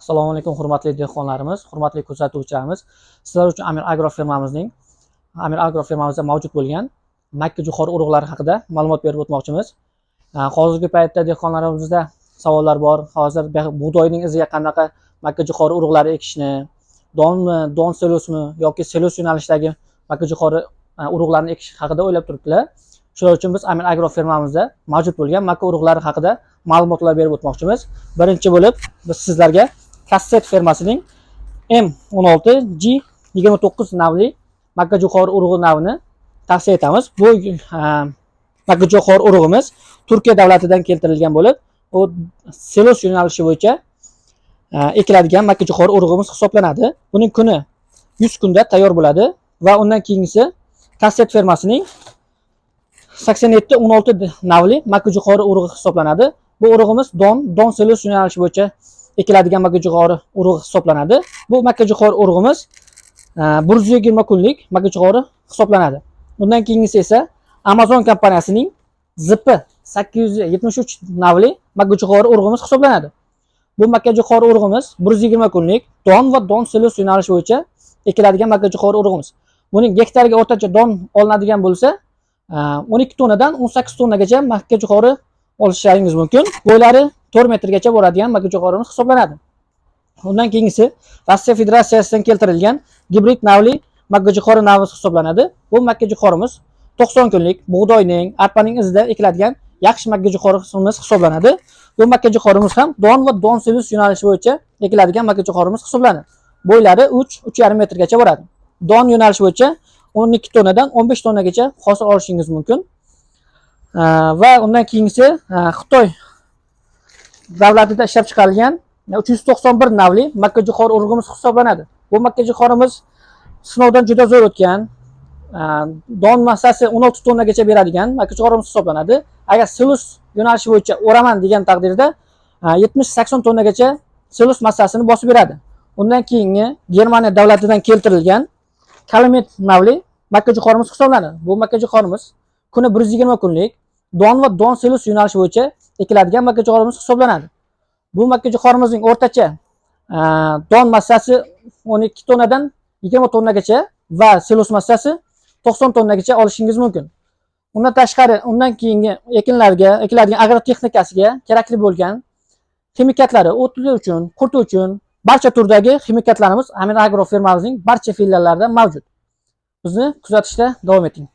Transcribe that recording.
Assalomu alaykum hurmatli dehqonlarimiz, hurmatli kuzatuvchilarimiz. Sizlar uchun Amir Agro firmamizda mavjud bo'lgan makka jo'xori urug'lari haqida ma'lumot berib o'tmoqchimiz. Hozirgi paytda dehqonlarimizda savollar bor. Hozir bug'doyning iziga qanaqa makka jo'xori urug'lari ekishni, don selosmi yoki selos yo'nalishidagi makka jo'xori urug'larini ekish haqida o'ylab turibdilar. Shuning uchun biz Amir Agro firmamizda mavjud bo'lgan makka urug'lari haqida ma'lumotlar berib o'tmoqchimiz. Birinchi bo'lib biz sizlarga Kasset firmasining M16G29 navli makka jo'xori urug'i navini tavsiya etamiz. Bu makka jo'xori urug'imiz Turkiya davlatidan keltirilgan bo'lib, u selos yo'nalishi bo'yicha ekiladigan makka jo'xori urug'imiz hisoblanadi. Buning kuni 100 kunda tayyor bo'ladi va undan keyingisi Kasset firmasining 8716 navli makka jo'xori urug'i hisoblanadi. Bu urug'imiz don selos yo'nalishi bo'yicha ekiladigan makka jo'xori urug'i hisoblanadi. Bu makka jo'xori urug'imiz 120 kunlik makka jo'xori hisoblanadi. Bundan keyingisi esa Amazon kompaniyasining ZP 873 navli makka jo'xori urug'imiz hisoblanadi. Bu makka jo'xori urug'imiz 120 kunlik don va don selos yo'nalishi bo'yicha ekiladigan makka jo'xori urug'imiz. Buning gektariga o'rtacha don olinadigan bo'lsa 12 tonnadan 18 tonnagacha makka jo'xori olishlaringiz mumkin. Bo'ylari 4 metrgacha bo'ladigan makka jo'xorimiz hisoblanadi. Undan keyingisi Rossiya Federatsiyasidan keltirilgan gibrid navli makka jo'xori navi hisoblanadi. Bu makka jo'xorimiz 90 kunlik bug'doyning, arpaning izida ekiladigan yaxshi makka jo'xorimiz hisoblanadi. Bu makka jo'xorimiz ham don va don selos yo'nalishi bo'yicha ekiladigan makka jo'xorimiz hisoblanadi. Bo'ylari 3-3,5 metrgacha bo'ladi. Don yo'nalishi bo'yicha 12 tonnadan 15 tonnagacha hosil olishingiz mumkin. Va undan keyingisi Xitoy davlatida ishlab chiqarilgan 391 navli makka jo'xori urug'imiz hisoblanadi. Bu makka jo'xorimiz sinovdan juda zo'r o'tgan, don massasi 16 tonnagacha beradigan makka jo'xorimiz hisoblanadi. Agar selos yo'nalishi bo'yicha o'raman degan taqdirda 70-80 tonnagacha selos massasini bosib beradi. Undan keyingi Germaniya davlatidan keltirilgan Kalamet navli makka jo'xorimiz hisoblanadi. Bu makka jo'xorimiz kuni 120 kunlik don va don selos yo'nalishi bo'yicha ekiladigan makka jo'xorimiz hisoblanadi. Bu makka jo'xorimizning o'rtacha don massasi 12 tonnadan 20 tonnagacha va selos massasi 90 tonnagacha olishingiz mumkin. Undan tashqari, undan keyingi ekinlarga, ekiladigan agrotexnikasiga kerakli bo'lgan ximikatlari o'tli uchun, qurti uchun barcha turdagi ximikatlarimiz Amir Agro firmamizning barcha filiallarida mavjud. Bizni kuzatishda davom eting.